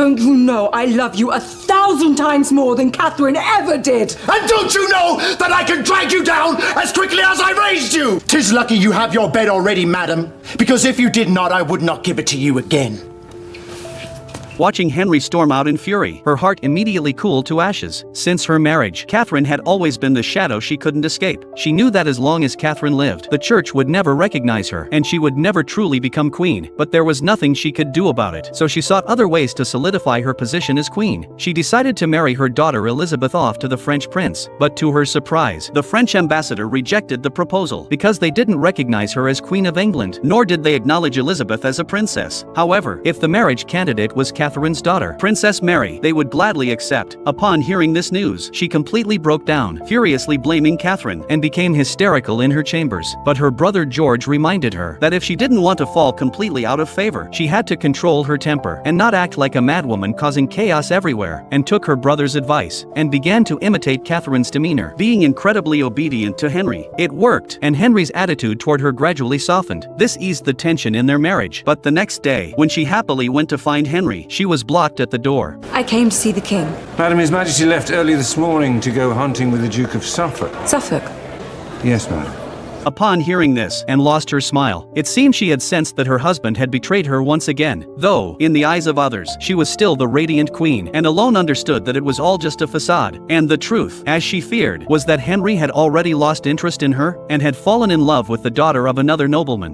Don't you know I love you 1,000 times more than Catherine ever did? And don't you know that I can drag you down as quickly as I raised you? 'Tis lucky you have your bed already, madam, because if you did not, I would not give it to you again. Watching Henry storm out in fury, her heart immediately cooled to ashes. Since her marriage, Catherine had always been the shadow she couldn't escape. She knew that as long as Catherine lived, the church would never recognize her, and she would never truly become queen. But there was nothing she could do about it, so she sought other ways to solidify her position as queen. She decided to marry her daughter Elizabeth off to the French prince, but to her surprise, the French ambassador rejected the proposal because they didn't recognize her as Queen of England, nor did they acknowledge Elizabeth as a princess. However, if the marriage candidate was Catherine's daughter, Princess Mary, they would gladly accept. Upon hearing this news, she completely broke down, furiously blaming Catherine, and became hysterical in her chambers. But her brother George reminded her that if she didn't want to fall completely out of favor, she had to control her temper and not act like a madwoman causing chaos everywhere, and took her brother's advice and began to imitate Catherine's demeanor, being incredibly obedient to Henry. It worked, and Henry's attitude toward her gradually softened. This eased the tension in their marriage. But the next day, when she happily went to find Henry, she was blocked at the door. I came to see the king. Madam, His Majesty left early this morning to go hunting with the Duke of Suffolk. Suffolk? Yes, madam. Upon hearing this, Anne lost her smile. It seemed she had sensed that her husband had betrayed her once again, though, in the eyes of others, she was still the radiant queen, and alone understood that it was all just a facade. And the truth, as she feared, was that Henry had already lost interest in her, and had fallen in love with the daughter of another nobleman.